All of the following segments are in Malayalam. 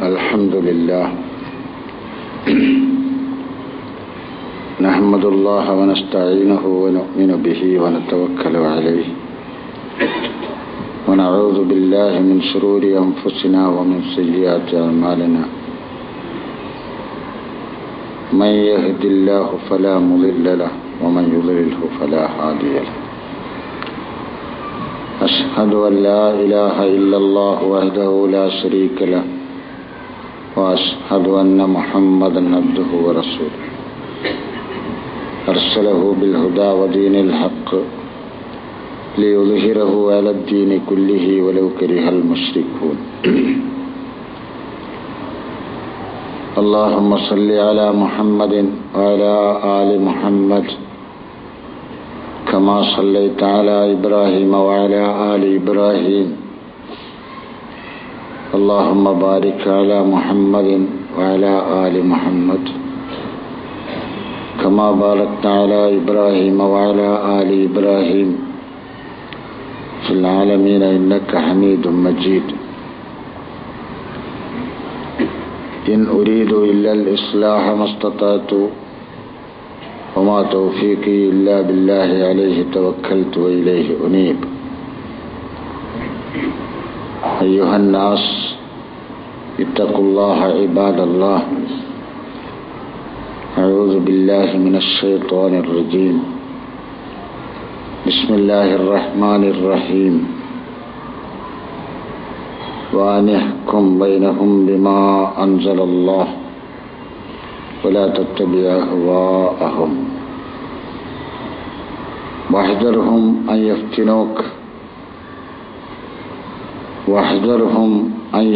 الحمد لله نحمد الله ونستعينه ونؤمن به ونتوكل عليه ونعوذ بالله من شرور أنفسنا ومن سيئات أعمالنا من يهد الله فلا مضل له ومن يضلله فلا هادي له أشهد أن لا إله إلا الله وحده لا شريك له وأشهد أن محمدا عبده ورسوله أرسله بالهدى ودين الحق ليظهره على الدين كله ولو كره المشركون اللهم صل على محمد وعلى آل محمد كما صليت على إبراهيم وعلى آل إبراهيم اللهم بارك على محمد وعلى آل محمد كما باركت على إبراهيم وعلى آل إبراهيم في العالمين إنك حميد مجيد إن أريد إلا الإصلاح ما استطعت وما توفيقي إلا بالله عليه توكلت وإليه أنيب أيها الناس اتقوا الله عباد الله أعوذ بالله من الشيطان الرجيم بسم الله الرحمن الرحيم وأن يحكم بينهم بما أنزل الله ولا تتبع أهواءهم واحذرهم أن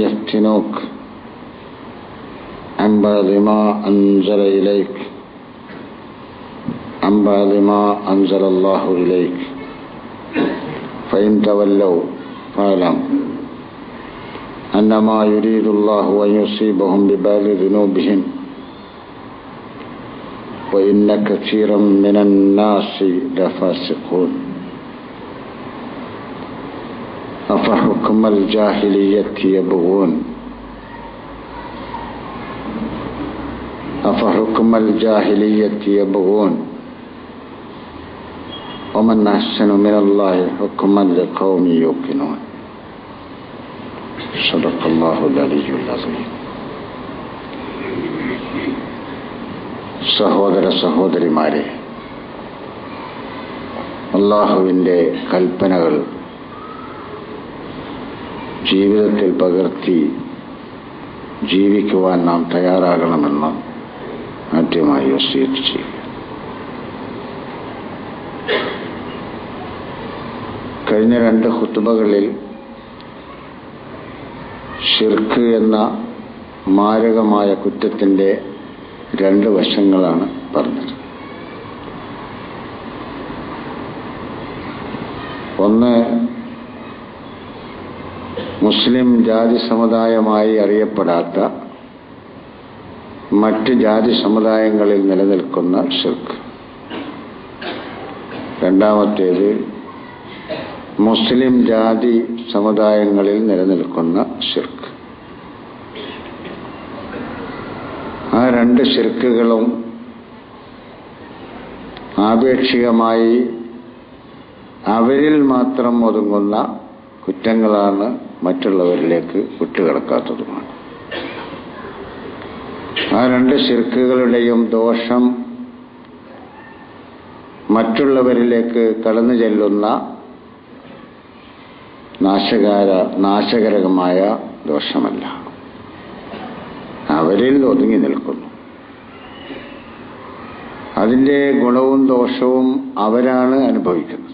يفتنوك عن بعض ما أنزل الله إليك فإن تولوا فاعلم أنما يريد الله أن يصيبهم ببعض ذنوبهم وإن كثيرا من الناس لفاسقون أفحكم الجاهلية يبغون ومن أحسن من الله حكما لقوم يوقنون صدق الله العلي العظيم. സഹോദര സഹോദരിമാരെ, അല്ലാഹുവിൻ്റെ കൽപ്പനകൾ ജീവിതത്തിൽ പകർത്തി ജീവിക്കുവാൻ നാം തയ്യാറാകണമെന്ന് ആദ്യമായി വസിയത്ത് ചെയ്യുക. കഴിഞ്ഞ 2 ഖുത്ബകളിൽ ശിർക്ക് എന്ന മാരകമായ കുറ്റത്തിൻ്റെ 2 വശങ്ങളാണ് പറഞ്ഞത്. ഒന്ന്, മുസ്ലിം ജാതി സമുദായമായി അറിയപ്പെടാത്ത മറ്റ് ജാതി സമുദായങ്ങളിൽ നിലനിൽക്കുന്ന ശിർക്ക്. രണ്ടാമത്തേത്, മുസ്ലിം ജാതി സമുദായങ്ങളിൽ നിലനിൽക്കുന്ന ശിർക്ക്. ആ 2 ശിർക്കുകളും ആപേക്ഷികമായി അവരിൽ മാത്രം ഒതുങ്ങുന്ന കുറ്റങ്ങളാണ്, മറ്റുള്ളവരിലേക്ക് വിട്ടുകിടക്കാത്തതുമാണ്. ആ 2 ശിർക്കുകളുടെയും ദോഷം മറ്റുള്ളവരിലേക്ക് കടന്നു ചെല്ലുന്ന നാശകരമായ ദോഷമല്ല, അവരിൽ ഒതുങ്ങി നിൽക്കുന്നു. അതിൻ്റെ ഗുണവും ദോഷവും അവരാണ് അനുഭവിക്കുന്നത്.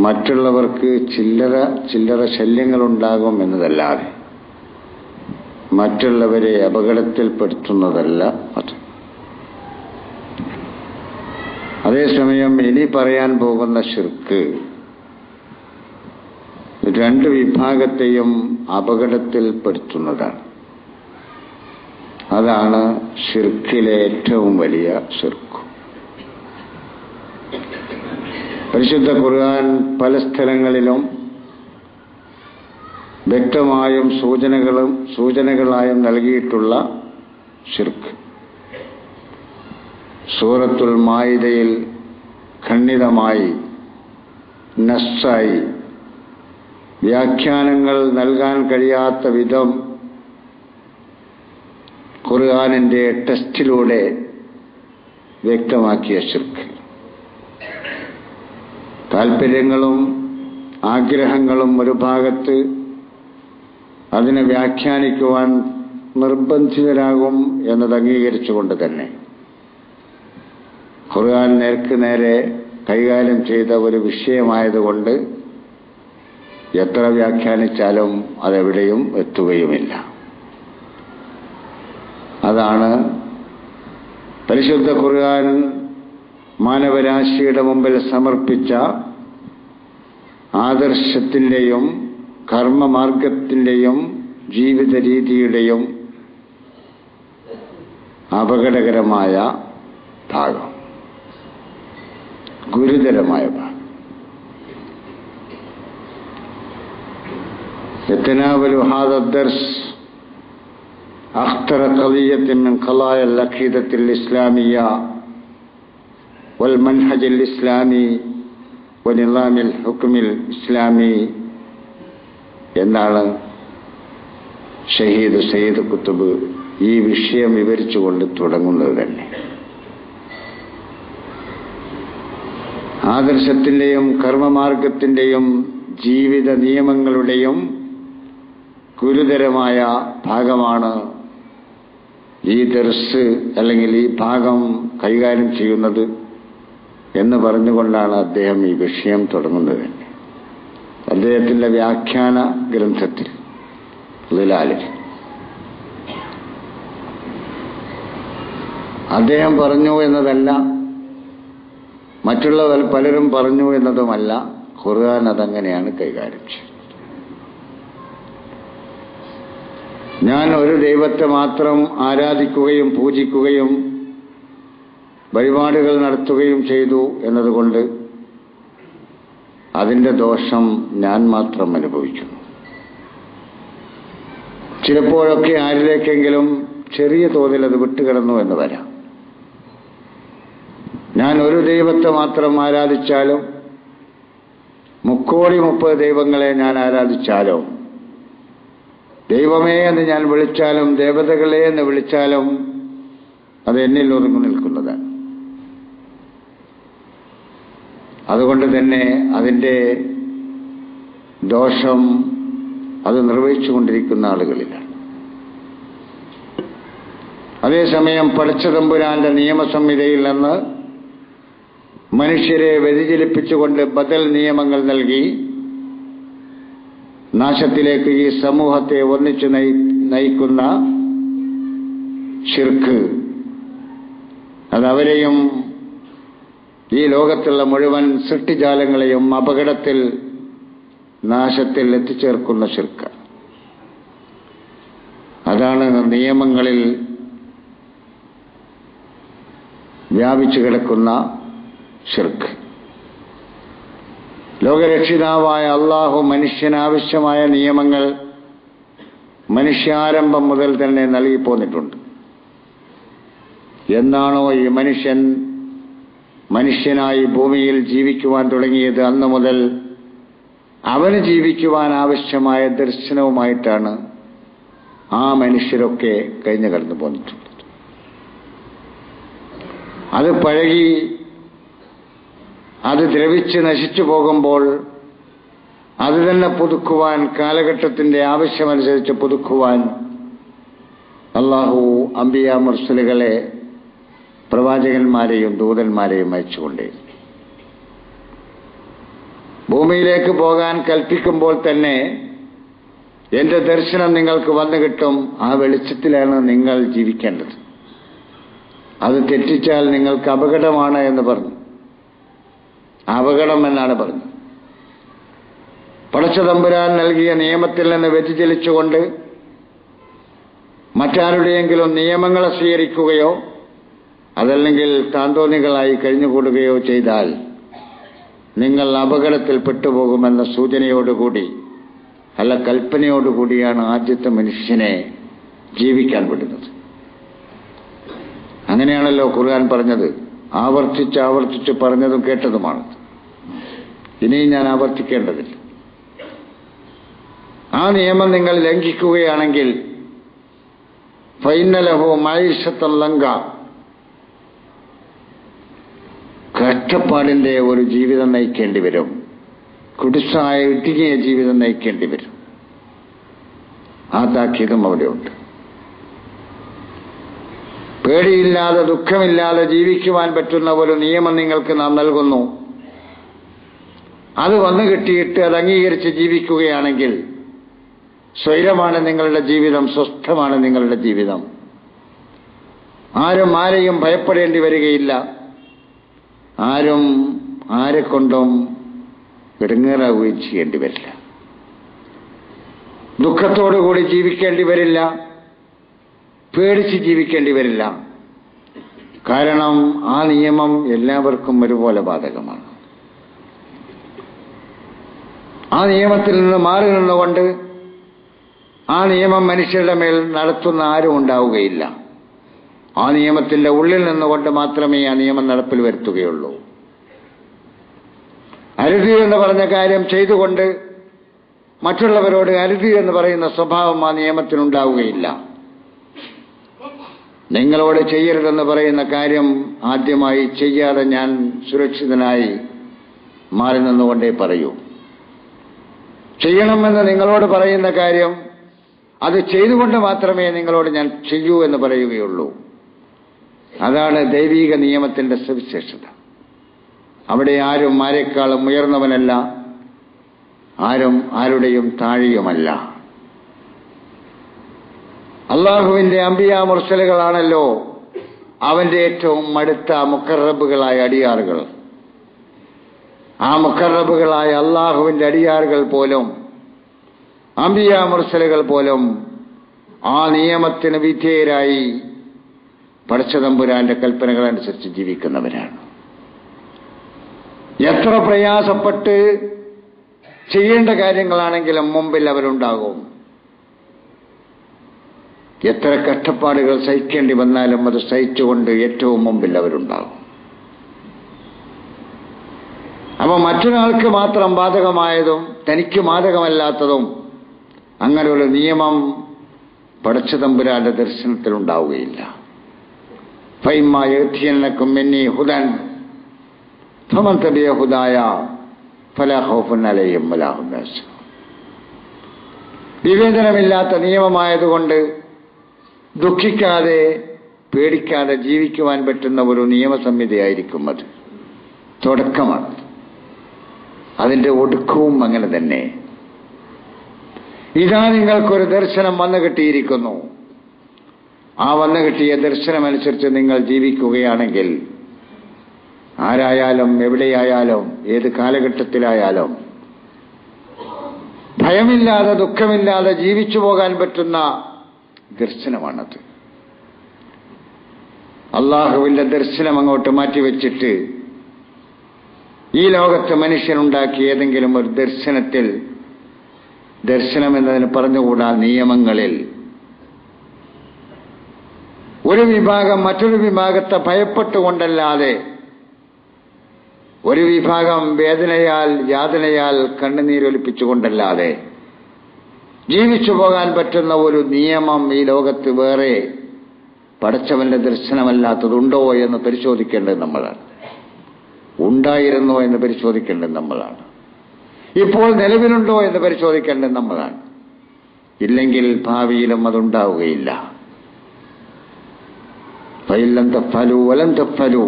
മറ്റുള്ളവർക്ക് ചില്ലറ ശല്യങ്ങളുണ്ടാകും എന്നതല്ലാതെ മറ്റുള്ളവരെ അപകടത്തിൽപ്പെടുത്തുന്നതല്ല അത്. അതേസമയം ഇനി പറയാൻ പോകുന്ന ശിർക്ക് 2 വിഭാഗത്തെയും അപകടത്തിൽപ്പെടുത്തുന്നതാണ്. അതാണ് ശിർക്കിലെ ഏറ്റവും വലിയ ശിർക്ക്. പരിശുദ്ധ ഖുർആൻ പല സ്ഥലങ്ങളിലും വ്യക്തമായും സൂചനകളായും നൽകിയിട്ടുള്ള ശിർക്ക്. സൂറത്തുൽ മാഇദയിൽ ഖണ്ഡിതമായി നസ്സായി വ്യാഖ്യാനങ്ങൾ നൽകാൻ കഴിയാത്ത വിധം ഖുർആനിന്റെ ടെസ്റ്റിലൂടെ വ്യക്തമാക്കിയ ശിർക്ക്. താൽപര്യങ്ങളും ആഗ്രഹങ്ങളും ഒരു ഭാഗത്ത് അതിനെ വ്യാഖ്യാനിക്കുവാൻ നിർബന്ധിതരാകും എന്നത് അംഗീകരിച്ചുകൊണ്ട് തന്നെ ഖുർആൻ നേർക്ക് നേരെ കൈകാര്യം ചെയ്ത ഒരു വിഷയമായതുകൊണ്ട് എത്ര വ്യാഖ്യാനിച്ചാലും അതെവിടെയും എത്തുകയുമില്ല. അതാണ് പരിശുദ്ധ ഖുർആൻ മാനവരാശിയുടെ മുമ്പിൽ സമർപ്പിച്ച ആദർശത്തിന്റെയും കർമ്മമാർഗത്തിന്റെയും ജീവിത രീതിയുടെയും അപകടകരമായ ഭാഗം, ഗുരുതരമായ ഭാഗം. يتناول هذا الدرس أخطر قضية من قضايا العقيدة الإسلامية والمنهج الإسلامي ونظام الحكم الإسلامي എന്നാണ് ഷഹീദ് സയ്യിദ് കുത്തുബ് ഈ വിഷയം വിവരിച്ചുകൊണ്ട് തുടങ്ങുന്നത് തന്നെ. ആദർശത്തിന്റെയും കർമ്മമാർഗത്തിന്റെയും ജീവിത നിയമങ്ങളുടെയും ഗുരുതരമായ ഭാഗമാണ് ഈ ദർസ് അല്ലെങ്കിൽ ഈ ഭാഗം കൈകാര്യം ചെയ്യുന്നത് എന്ന് പറഞ്ഞുകൊണ്ടാണ് അദ്ദേഹം ഈ വിഷയം തുടങ്ങുന്നത്. അദ്ദേഹത്തിന്റെ വ്യാഖ്യാന ഗ്രന്ഥത്തിൽ ളിലാലിൽ അദ്ദേഹം പറഞ്ഞു എന്നതല്ല, മറ്റുള്ള പലരും പറഞ്ഞു എന്നതുമല്ല, ഖുർആൻ അതങ്ങനെയാണ് കൈകാര്യം ചെയ്യുന്നത്. ഞാൻ ഒരു ദൈവത്തെ മാത്രം ആരാധിക്കുകയും പൂജിക്കുകയും വഴിപാടുകൾ നടത്തുകയും ചെയ്തു എന്നതുകൊണ്ട് അതിന്റെ ദോഷം ഞാൻ മാത്രം അനുഭവിക്കുന്നു. ചിലപ്പോഴൊക്കെ ആരിലേക്കെങ്കിലും ചെറിയ തോതിൽ അത് വിട്ടുകിടന്നു എന്ന് വരാം. ഞാൻ ഒരു ദൈവത്തെ മാത്രം ആരാധിച്ചാലും 3,30,000 ദൈവങ്ങളെ ഞാൻ ആരാധിച്ചാലോ, ദൈവമേ എന്ന് ഞാൻ വിളിച്ചാലും ദേവതകളെ എന്ന് വിളിച്ചാലും അത് എന്നിൽ ഒതുങ്ങി നിൽക്കുന്നതാണ്. അതുകൊണ്ട് തന്നെ അതിൻ്റെ ദോഷം അത് നിർവഹിച്ചുകൊണ്ടിരിക്കുന്ന ആളുകളിലാണ്. അതേസമയം പടച്ചതമ്പുരാന്റെ നിയമസംഹിതയിൽ നിന്ന് മനുഷ്യരെ വ്യതിചലിപ്പിച്ചുകൊണ്ട് ബദൽ നിയമങ്ങൾ നൽകി നാശത്തിലേക്ക് ഈ സമൂഹത്തെ ഒന്നിച്ചു നയിക്കുന്ന ശിർക്ക്, അതവരെയും ഈ ലോകത്തുള്ള മുഴുവൻ സൃഷ്ടിജാലങ്ങളെയും അപകടത്തിൽ നാശത്തിൽ എത്തിച്ചേർക്കുന്ന ശിർക്ക്. അതാണ് നിയമങ്ങളിൽ വ്യാപിച്ചു കിടക്കുന്ന ശിർക്ക്. ലോകരക്ഷിതാവായ അള്ളാഹു മനുഷ്യനാവശ്യമായ നിയമങ്ങൾ മനുഷ്യാരംഭം മുതൽ തന്നെ നൽകിപ്പോന്നിട്ടുണ്ട്. എന്നാണോ ഈ മനുഷ്യനായി ഭൂമിയിൽ ജീവിക്കുവാൻ തുടങ്ങിയത്, അന്നു മുതൽ അവന് ജീവിക്കുവാൻ ആവശ്യമായ ദർശനവുമായിട്ടാണ് ആ മനുഷ്യരൊക്കെ കഴിഞ്ഞു കടന്നു പോന്നിട്ടുള്ളത്. അത് പഴകി അത് ദ്രവിച്ച് നശിച്ചു പോകുമ്പോൾ അത് തന്നെ പുതുക്കുവാൻ, കാലഘട്ടത്തിന്റെ ആവശ്യമനുസരിച്ച് പുതുക്കുവാൻ അള്ളാഹു അംബിയ മുർസലുകളെ, പ്രവാചകന്മാരെയും ദൂതന്മാരെയും അയച്ചുകൊണ്ടേ ഭൂമിയിലേക്ക് പോകാൻ കൽപ്പിക്കുമ്പോൾ തന്നെ എന്റെ ദർശനം നിങ്ങൾക്ക് വന്നു കിട്ടും, ആ വെളിച്ചത്തിലാണ് നിങ്ങൾ ജീവിക്കേണ്ടത്, അത് തെറ്റിച്ചാൽ നിങ്ങൾക്ക് അപകടമാണ് എന്ന് പറഞ്ഞു. അപകടം എന്നാണ് പറഞ്ഞത്. പടച്ചതമ്പുരാൻ നൽകിയ നിയമത്തിൽ നിന്ന് വ്യതിചലിച്ചുകൊണ്ട് മറ്റാരുടെയെങ്കിലും നിയമങ്ങളെ സ്വീകരിക്കുകയോ അതല്ലെങ്കിൽ താന്തോന്നികളായി കഴിഞ്ഞുകൂടുകയോ ചെയ്താൽ നിങ്ങൾ അപകടത്തിൽ പെട്ടുപോകുമെന്ന സൂചനയോടുകൂടി അല്ല കൽപ്പനയോടുകൂടിയാണ് ആദ്യത്തെ മനുഷ്യനെ ജീവിക്കാൻ വിടുന്നത്. അങ്ങനെയാണല്ലോ ഖുർആൻ പറഞ്ഞത്. ആവർത്തിച്ച് ആവർത്തിച്ച് പറഞ്ഞതും കേട്ടതുമാണ്. ഇനിയും ഞാൻ ആവർത്തിക്കേണ്ടതില്ല. ആ നിയമം നിങ്ങൾ ലംഘിക്കുകയാണെങ്കിൽ ഫൈനലഹു മഈശത്തൻ ലങ്ക, കഷ്ടപ്പാടിന്റെ ഒരു ജീവിതം നയിക്കേണ്ടി വരും. കുടിസായ ഇടുങ്ങിയ ജീവിതം നയിക്കേണ്ടി വരും. ആ താക്കീതും അവിടെയുണ്ട്. പേടിയില്ലാതെ ദുഃഖമില്ലാതെ ജീവിക്കുവാൻ പറ്റുന്ന ഒരു നിയമം നിങ്ങൾക്ക് നാം നൽകുന്നു. അത് വന്നു കിട്ടിയിട്ട് അത് അംഗീകരിച്ച് ജീവിക്കുകയാണെങ്കിൽ സ്വൈരമാണ് നിങ്ങളുടെ ജീവിതം, സ്വസ്ഥമാണ് നിങ്ങളുടെ ജീവിതം. ആരും ആരെയും ഭയപ്പെടേണ്ടി വരികയില്ല. ആരും ആരെക്കൊണ്ടും ഇടങ്ങേറാവുകയും ചെയ്യേണ്ടി വരില്ല. ദുഃഖത്തോടുകൂടി ജീവിക്കേണ്ടി വരില്ല. പേടിച്ച് ജീവിക്കേണ്ടി വരില്ല. കാരണം ആ നിയമം എല്ലാവർക്കും ഒരുപോലെ ബാധകമാണ്. ആ നിയമത്തിൽ നിന്ന് മാറി നിന്നുകൊണ്ട് ആ നിയമം മനുഷ്യരുടെ മേൽ നടത്തുന്ന ആരും ഉണ്ടാവുകയില്ല. ആ നിയമത്തിന്റെ ഉള്ളിൽ നിന്നുകൊണ്ട് മാത്രമേ ആ നിയമം നടപ്പിൽ വരുത്തുകയുള്ളൂ. അരുത് എന്ന് പറഞ്ഞ കാര്യം ചെയ്തുകൊണ്ട് മറ്റുള്ളവരോട് അരുത് എന്ന് പറയുന്ന സ്വഭാവം ആ നിയമത്തിനുണ്ടാവുകയില്ല. നിങ്ങളോട് ചെയ്യരുതെന്ന് പറയുന്ന കാര്യം ആദ്യമായി ചെയ്യാതെ ഞാൻ സുരക്ഷിതനായി മാറി നിന്നുകൊണ്ടേ പറയൂ. ചെയ്യണമെന്ന് നിങ്ങളോട് പറയുന്ന കാര്യം അത് ചെയ്തുകൊണ്ട് മാത്രമേ നിങ്ങളോട് ഞാൻ ചെയ്യൂ എന്ന് പറയുകയുള്ളൂ. അതാണ് ദൈവിക നിയമത്തിന്റെ സവിശേഷത. അവിടെ ആരും ആരെക്കാളും ഉയർന്നവനല്ല, ആരും ആരുടെയും താഴെയുമല്ല. അള്ളാഹുവിന്റെ അംബിയാ മുർസലുകളാണല്ലോ അവന്റെ ഏറ്റവും അടുത്ത മുഖറബുകളായ അടിയാറുകൾ. ആ മുഖറബുകളായ അള്ളാഹുവിന്റെ അടിയാറുകൾ പോലും, അംബിയാ മുർസലുകൾ പോലും ആ നിയമത്തിന് വിധേയരായി പടച്ചതമ്പുരാന്റെ കൽപ്പനകൾ അനുസരിച്ച് ജീവിക്കുന്നവരാണ്. എത്ര പ്രയാസപ്പെട്ട് ചെയ്യേണ്ട കാര്യങ്ങളാണെങ്കിലും മുമ്പിൽ അവരുണ്ടാകും. എത്ര കഷ്ടപ്പാടുകൾ സഹിക്കേണ്ടി വന്നാലും അത് സഹിച്ചുകൊണ്ട് ഏറ്റവും മുമ്പിൽ അവരുണ്ടാകും. അപ്പൊ മറ്റൊരാൾക്ക് മാത്രം ബാധകമായതും തനിക്ക് ബാധകമല്ലാത്തതും അങ്ങനെയുള്ള നിയമം പടച്ചതമ്പുരാന്റെ ദർശനത്തിലുണ്ടാവുകയില്ല. ഫൈമാ യഅ്തിയന്നകും മിന്നീ ഹുദൻ ഫമൻ തബിഅ ഹുദായ ഫലാ ഖൗഫുൻ അലൈഹിം വലാ ഹും യഹ്സനൂൻ. വിവേചനമില്ലാത്ത നിയമമായതുകൊണ്ട് ദുഃഖിക്കാതെ പേടിക്കാതെ ജീവിക്കുവാൻ പറ്റുന്ന ഒരു നിയമസംഹിതയായിരിക്കും അത്. തുടക്കമാണ്. അതിന്റെ ഒടുക്കവും അങ്ങനെ തന്നെ. ഇതാ നിങ്ങൾക്കൊരു ദർശനം വന്നു കിട്ടിയിരിക്കുന്നു. ആ വന്നു കിട്ടിയ ദർശനമനുസരിച്ച് നിങ്ങൾ ജീവിക്കുകയാണെങ്കിൽ ആരായാലും എവിടെയായാലും ഏത് കാലഘട്ടത്തിലായാലും ഭയമില്ലാതെ ദുഃഖമില്ലാതെ ജീവിച്ചു പോകാൻ പറ്റുന്ന ദർശനമാണത്. അള്ളാഹുവിന്റെ ദർശനം അങ്ങോട്ട് മാറ്റിവെച്ചിട്ട് ഈ ലോകത്ത് മനുഷ്യനുണ്ടാക്കിയ ഏതെങ്കിലും ഒരു ദർശനത്തിൽ, ദർശനം എന്നതിന് പറഞ്ഞുകൂടാ, നിയമങ്ങളിൽ ഒരു വിഭാഗം മറ്റൊരു വിഭാഗത്തെ ഭയപ്പെട്ടുകൊണ്ടല്ലാതെ, ഒരു വിഭാഗം വേദനയാൽ യാതനയാൽ കണ്ണുനീരൊലിപ്പിച്ചുകൊണ്ടല്ലാതെ ജീവിച്ചു പോകാൻ പറ്റുന്ന ഒരു നിയമം ഈ ലോകത്ത് വേറെ പടച്ചവന്റെ ദർശനമല്ലാത്തതുണ്ടോ എന്ന് പരിശോധിക്കേണ്ടത് നമ്മളാണ്. ഉണ്ടായിരുന്നോ എന്ന് പരിശോധിക്കേണ്ടത് നമ്മളാണ്. ഇപ്പോൾ നിലവിലുണ്ടോ എന്ന് പരിശോധിക്കേണ്ടത് നമ്മളാണ്. ഇല്ലെങ്കിൽ ഭാവിയിലും അതുണ്ടാവുകയില്ല. ഫഇല്ലം തഫ്അലൂ വലൻ തഫ്അലൂ,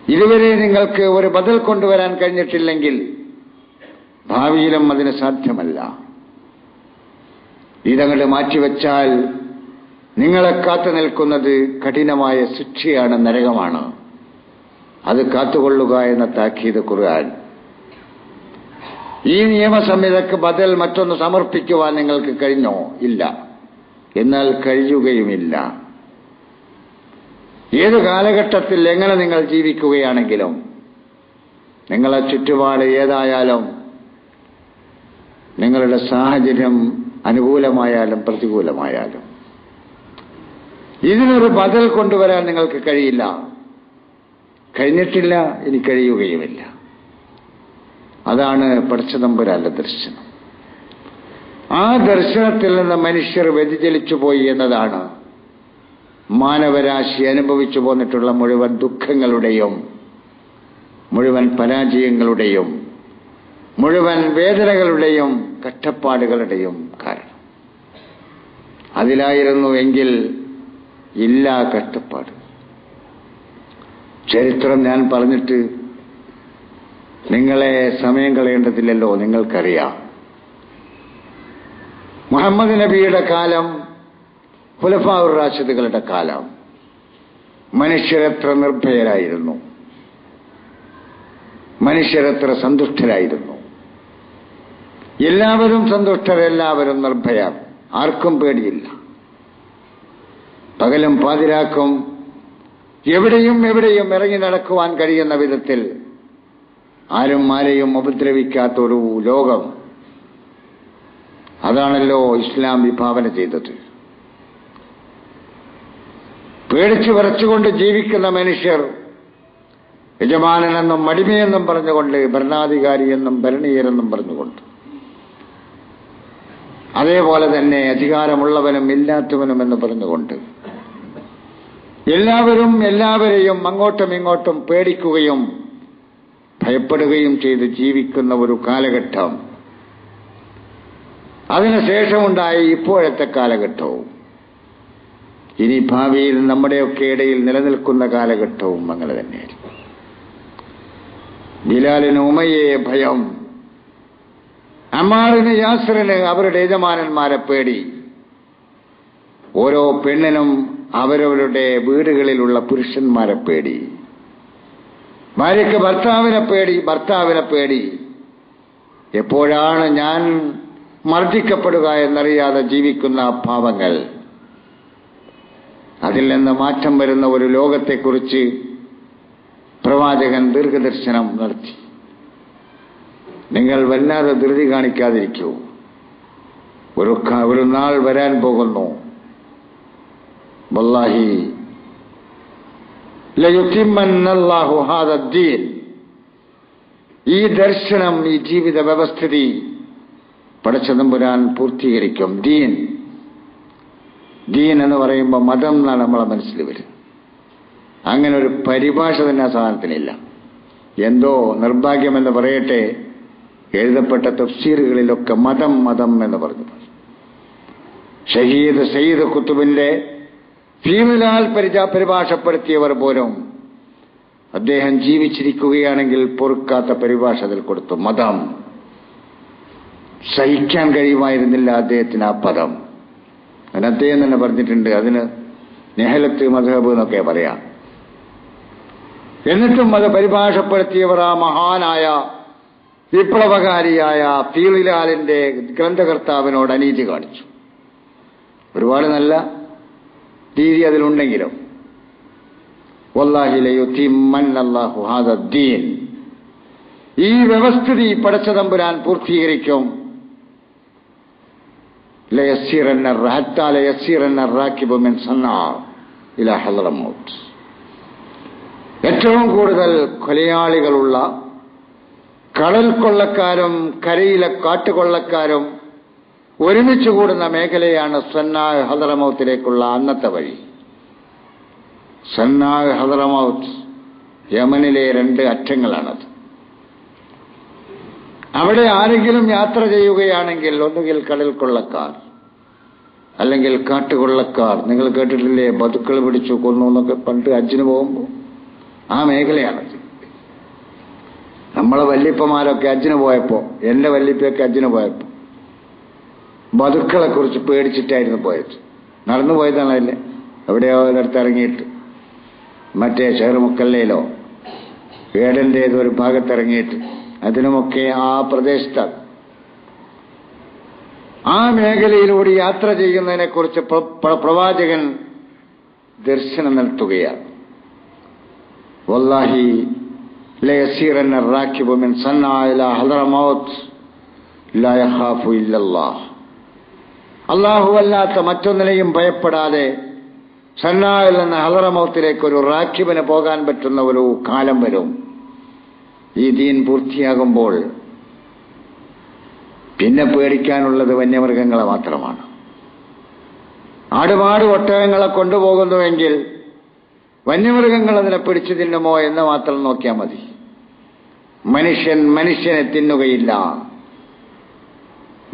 ഇതുവരെ നിങ്ങൾക്ക് ഒരു ബദൽ കൊണ്ടുവരാൻ കഴിഞ്ഞിട്ടില്ലെങ്കിൽ ഭാവിയിലും അതിന് സാധ്യമല്ല. ഇതങ്ങോട്ട് മാറ്റിവെച്ചാൽ നിങ്ങളെ കാത്തു നിൽക്കുന്നത് കഠിനമായ ശിക്ഷയാണ്, നരകമാണ്. അത് കാത്തുകൊള്ളുക എന്ന താക്കീത് ഖുർആൻ. ഈ നിയമസംഹിതയ്ക്ക് ബദൽ മറ്റൊന്ന് സമർപ്പിക്കുവാൻ നിങ്ങൾക്ക് കഴിഞ്ഞോ? ഇല്ല. എന്നാൽ കഴിയുകയുമില്ല. ഏത് കാലഘട്ടത്തിൽ എങ്ങനെ നിങ്ങൾ ജീവിക്കുകയാണെങ്കിലും നിങ്ങളെ ചുറ്റുപാട് ഏതായാലും നിങ്ങളുടെ സാഹചര്യം അനുകൂലമായാലും പ്രതികൂലമായാലും ഇതിനൊരു ബദൽ കൊണ്ടുവരാൻ നിങ്ങൾക്ക് കഴിയില്ല, കഴിഞ്ഞിട്ടില്ല, ഇനി കഴിയുകയുമില്ല. അതാണ് പടച്ചതമ്പുരാന്റെ ദർശനം. ആ ദർശനത്തിൽ നിന്ന് മനുഷ്യർ വ്യതിചലിച്ചു പോയി എന്നതാണ് മാനവരാശി അനുഭവിച്ചു പോന്നിട്ടുള്ള മുഴുവൻ ദുഃഖങ്ങളുടെയും മുഴുവൻ പരാജയങ്ങളുടെയും മുഴുവൻ വേദനകളുടെയും കഷ്ടപ്പാടുകളുടെയും കാരണം. അതിലായിരുന്നു എങ്കിൽ ഇല്ല കഷ്ടപ്പാട്. ചരിത്രം ഞാൻ പറഞ്ഞിട്ട് നിങ്ങളെ സമയം കളയേണ്ടതില്ലല്ലോ, നിങ്ങൾക്കറിയാം. മുഹമ്മദ് നബിയുടെ കാലം, ഖുലഫാഉർ റാഷിദുകളുടെ കാലം, മനുഷ്യരെത്ര നിർഭയരായിരുന്നു, മനുഷ്യരെത്ര സന്തുഷ്ടരായിരുന്നു. എല്ലാവരും സന്തുഷ്ടർ, എല്ലാവരും നിർഭയർ, ആർക്കും പേടിയില്ല. പകലും പാതിരാക്കും എവിടെയും ഇറങ്ങി നടക്കുവാൻ കഴിയുന്ന വിധത്തിൽ ആരും ആരെയും ഉപദ്രവിക്കാത്തൊരു ലോകം. അതാണല്ലോ ഇസ്ലാം വിഭാവന ചെയ്തത്. പേടിച്ചു വിറച്ചുകൊണ്ട് ജീവിക്കുന്ന മനുഷ്യർ യജമാനനെന്നും അടിമയെന്നും പറഞ്ഞുകൊണ്ട്, ഭരണാധികാരിയെന്നും ഭരണീയരെന്നും പറഞ്ഞുകൊണ്ട്, അതേപോലെ തന്നെ അധികാരമുള്ളവനും ഇല്ലാത്തവനും എന്ന് പറഞ്ഞുകൊണ്ട് എല്ലാവരെയും അങ്ങോട്ടും ഇങ്ങോട്ടും പേടിക്കുകയും ഭയപ്പെടുകയും ചെയ്ത് ജീവിക്കുന്ന ഒരു കാലഘട്ടം. അതിനുശേഷമുണ്ടായ ഇപ്പോഴത്തെ കാലഘട്ടവും ഇനി ഭാവിയിൽ നമ്മുടെയൊക്കെ ഇടയിൽ നിലനിൽക്കുന്ന കാലഘട്ടവും അങ്ങനെ തന്നെയായിരിക്കും. ബിലാലിന് ഉമയ്യയെ ഭയം, അമ്മാറിന് യാസിറിന് അവരുടെ യജമാനന്മാരെ പേടി, ഓരോ പെണ്ണിനും അവരവരുടെ വീടുകളിലുള്ള പുരുഷന്മാരെ പേടി, ഭാര്യയ്ക്ക് ഭർത്താവിനെ പേടി. എപ്പോഴാണ് ഞാൻ മർദ്ദിക്കപ്പെടുക എന്നറിയാതെ ജീവിക്കുന്ന ഭാവങ്ങൾ. അതിൽ നിന്ന് മാറ്റം വരുന്ന ഒരു ലോകത്തെക്കുറിച്ച് പ്രവാചകൻ ദീർഘദർശനം നടത്തി. നിങ്ങൾ വല്ലാതെ ധൃതി കാണിക്കാതിരിക്കൂ. ഒരു നാൾ വരാൻ പോകുന്നു, വല്ലാഹി ലയുതിമ്മന്നല്ലാഹു ഹാദദ്ദീൻ, ഈ ദർശനം, ഈ ജീവിത വ്യവസ്ഥിതി പടച്ചതമ്പുരാൻ പൂർത്തീകരിക്കും. ദീൻ എന്ന് പറയുമ്പോൾ മതം എന്നാണ് നമ്മളെ മനസ്സിൽ വരും. അങ്ങനെ ഒരു പരിഭാഷ തന്നെ ആ സാധനത്തിനില്ല. എന്തോ നിർഭാഗ്യമെന്ന് പറയട്ടെ, എഴുതപ്പെട്ട തഫ്സീറുകളിലൊക്കെ മതം എന്ന് പറഞ്ഞു. ഷഹീദ് സയ്യിദ് ഖുത്ബിന്റെ ഫീമിലാൽ പരിഭാഷപ്പെടുത്തിയവർ പോലും അദ്ദേഹം ജീവിച്ചിരിക്കുകയാണെങ്കിൽ പൊറുക്കാത്ത പരിഭാഷ അതിൽ കൊടുത്തു. മതം സഹിക്കാൻ കഴിയുമായിരുന്നില്ല അദ്ദേഹത്തിന് ആ പദം. അതിന് അദ്ദേഹം തന്നെ പറഞ്ഞിട്ടുണ്ട്, അതിന് നെഹലത്ത് മദ്ഹബ് എന്നൊക്കെ പറയാം. എന്നിട്ടും അത് പരിഭാഷപ്പെടുത്തിയവർ ആ മഹാനായ വിപ്ലവകാരിയായ ഫീമിലാലിന്റെ ഗ്രന്ഥകർത്താവിനോട് അനീതി കാണിച്ചു. ഒരുപാട് നല്ല രീതി അതിലുണ്ടെങ്കിലും വല്ലാഹി ലയുതിമ്മന്നല്ലാഹു ഹാദദ്ദീൻ, ഈ വ്യവസ്ഥിതി പടച്ചതമ്പുരാൻ പൂർത്തീകരിക്കും. ഹത്താ ലയസ്സിറന്ന റാകിബു മിൻ സന്നാ ഇലാ ഹളറമൗത്ത്, ഏറ്റവും കൂടുതൽ കൊലയാളികളുള്ള കടൽ കൊള്ളക്കാരും കരയിലെ കാട്ടുകൊള്ളക്കാരും ഒരുമിച്ച് കൂടുന്ന മേഖലയാണ് സന്നാ ഹളറമൗത്തിലേക്കുള്ള അന്നത്തെ വഴി. സന്നാ ഹളറമൗത്ത് യമനിലെ 2 അറ്റങ്ങളാണത്. അവിടെ ആരെങ്കിലും യാത്ര ചെയ്യുകയാണെങ്കിൽ ഒന്നുകിൽ കടൽ കൊള്ളക്കാർ അല്ലെങ്കിൽ കാട്ടുകൊള്ളക്കാർ. നിങ്ങൾ കേട്ടിട്ടില്ലേ, ബതുക്കൾ പിടിച്ചു കൊന്നു എന്നൊക്കെ പണ്ട് ഹജ്ജിന് പോകുമ്പോൾ? ആ മേഖലയാണത്. നമ്മളെ വല്യപ്പമാരൊക്കെ ഹജ്ജിന് പോയപ്പോ, എന്റെ വല്യപ്പൊക്കെ ഹജ്ജിന് പോയപ്പോ ബതുക്കളെ കുറിച്ച് പേടിച്ചിട്ടായിരുന്നു പോയത്. നടന്നു പോയതാണ്. അതിലെ എവിടെയോ ഒരിടത്ത് ഇറങ്ങിയിട്ട്, മറ്റേ ഷെഹർമുക്കല്ലയിലോ ഏടന്റെ ഏതൊരു ഭാഗത്തിറങ്ങിയിട്ട്, അതിനുമൊക്കെ ആ പ്രദേശത്താണ്. ആ മേഖലയിലൂടെ യാത്ര ചെയ്യുന്നതിനെ കുറിച്ച് പ്രവാചകൻ ദർശനം നടത്തുകയാണ്. വല്ലാഹി ലയസ്സിറന്ന റാകിബു മിൻ സന്നാ ഇലാ ഹളറമൗത്ത് ലാ യഖാഫു ഇല്ലല്ലാഹ്, അല്ലാഹു അല്ലാത്ത മറ്റൊന്നിനെയും ഭയപ്പെടാതെ സന്നായിൽ നിന്ന് ഹളറമൗത്തിലേക്ക് ഒരു റാക്കിബിന് പോകാൻ പറ്റുന്ന ഒരു കാലം വരും. ഈ ദീൻ പൂർത്തിയാകുമ്പോൾ പിന്നെ പേടിക്കാനുള്ളത് വന്യമൃഗങ്ങളെ മാത്രമാണ്. ആടുമാട് ഒട്ടകങ്ങളെ കൊണ്ടുപോകുന്നുവെങ്കിൽ വന്യമൃഗങ്ങൾ അതിനെ പിടിച്ചു തിന്നുമോ എന്ന് മാത്രം നോക്കിയാൽ മതി. മനുഷ്യൻ മനുഷ്യനെ തിന്നുകയില്ല,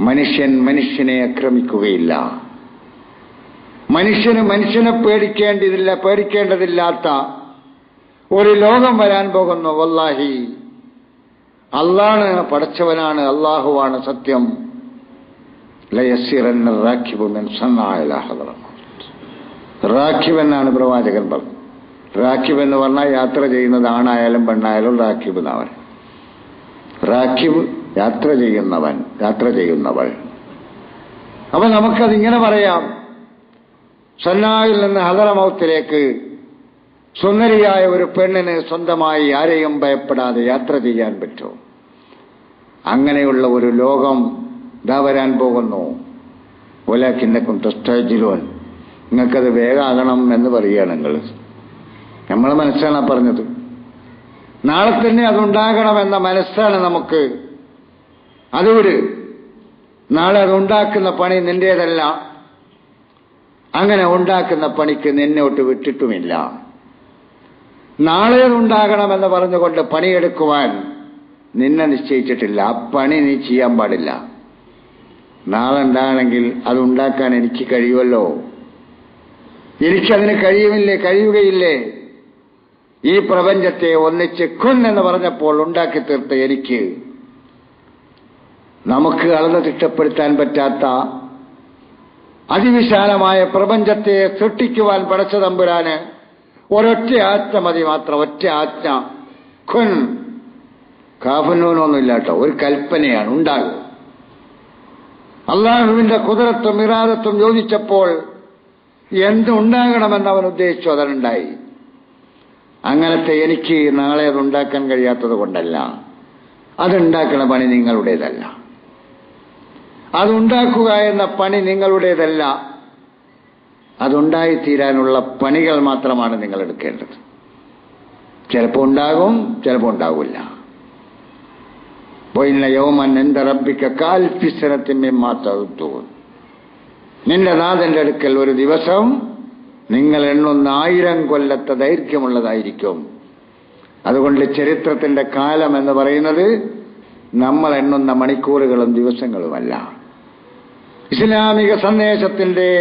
മനുഷ്യൻ മനുഷ്യനെ ആക്രമിക്കുകയില്ല. മനുഷ്യന് മനുഷ്യനെ പേടിക്കേണ്ടതില്ലാത്ത ഒരു ലോകം വരാൻ പോകുന്നു. വല്ലാഹി, അള്ളാണ് പടച്ചവനാണ്, അള്ളാഹുവാണ് സത്യം. ലയസ്സിറന്ന റാഖിബു മിൻ സന്നാഇൽ ഹളറമൗത്ത്. റാഖിബ് എന്നാണ് പ്രവാചകൻ പറഞ്ഞത്. റാഖിബ് എന്ന് പറഞ്ഞാൽ യാത്ര ചെയ്യുന്നത് ആണായാലും പെണ്ണായാലും റാഖിബ് എന്നവൻ. റാഖിബ് യാത്ര ചെയ്യുന്നവൾ. അപ്പൊ നമുക്കതിങ്ങനെ പറയാം, സന്നായിൽ നിന്ന് ഹളറമൗത്തിലേക്ക് സുന്ദരിയായ ഒരു പെണ്ണിന് സ്വന്തമായി ആരെയും ഭയപ്പെടാതെ യാത്ര ചെയ്യാൻ പറ്റും. അങ്ങനെയുള്ള ഒരു ലോകം ഇതാ വരാൻ പോകുന്നു. വലാകിന്നകും തസ്തഅജിലൂൻ, നിങ്ങൾക്കത് വേഗമാകണം എന്ന് പറയുകയാണ് നിങ്ങൾ. നമ്മളെ മനസ്സാണ് പറഞ്ഞത്. നാളെ തന്നെ അതുണ്ടാകണമെന്ന മനസ്സാണ് നമുക്ക്. അതുകൊണ്ട് നാളെ അതുണ്ടാക്കുന്ന പണി നിന്റേതല്ല, അങ്ങനെ ഉണ്ടാക്കുന്ന പണിക്ക് നിന്നോട്ട് വിട്ടിട്ടുമില്ല. നാളെ അതുണ്ടാകണമെന്ന് പറഞ്ഞുകൊണ്ട് പണിയെടുക്കുവാൻ നിന്നെ നിശ്ചയിച്ചിട്ടില്ല. ആ പണി നീ ചെയ്യാൻ പാടില്ല. നാളെ ഉണ്ടാകണമെങ്കിൽ അതുണ്ടാക്കാൻ എനിക്ക് കഴിയുമല്ലോ, എനിക്കതിന് കഴിയുകയില്ലേ? ഈ പ്രപഞ്ചത്തെ ഒന്നിച്ച് എന്ന് പറഞ്ഞപ്പോൾ ഉണ്ടാക്കി തീർത്ത എനിക്ക് നമുക്ക് അളന്ന് തിട്ടപ്പെടുത്താൻ പറ്റാത്ത അതിവിശാലമായ പ്രപഞ്ചത്തെ സൃഷ്ടിക്കുവാൻ പടച്ച തമ്പുരാന് ഒരൊറ്റ ആജ്ഞ മതി മാത്രം. ഒറ്റ ആജ്ഞ, ഖുൻ. കാഫുന്നൂനൊന്നുമില്ല കേട്ടോ, ഒരു കൽപ്പനയാണ്, ഉണ്ടാകും. അള്ളാഹുവിന്റെ ഖുദ്റത്തും ഇറാദത്തും യോജിച്ചപ്പോൾ എന്തുണ്ടാകണമെന്ന് അവൻ ഉദ്ദേശിച്ചു, അതുണ്ടായി. അങ്ങനത്തെ എനിക്ക് നാളെ അതുണ്ടാക്കാൻ കഴിയാത്തത് കൊണ്ടല്ല, അതുണ്ടാക്കുന്ന പണി നിങ്ങളുടേതല്ല. അതുണ്ടാക്കുക എന്ന പണി നിങ്ങളുടേതല്ല. അതുണ്ടായിത്തീരാനുള്ള പണികൾ മാത്രമാണ് നിങ്ങൾ എടുക്കേണ്ടത്. ചിലപ്പോൾ ഉണ്ടാകും, ചിലപ്പോൾ ഉണ്ടാകില്ല. നിന്റെ നാഥന്റെ അടുക്കൽ ഒരു ദിവസം നിങ്ങൾ എണ്ണുന്ന 1000 കൊല്ലത്തെ ദൈർഘ്യമുള്ളതായിരിക്കും. അതുകൊണ്ട് ചരിത്രത്തിന്റെ കാലം എന്ന് പറയുന്നത് നമ്മൾ എണ്ണുന്ന മണിക്കൂറുകളും ദിവസങ്ങളുമല്ല. ഇസ്ലാമിക സന്ദേശത്തിന്റെ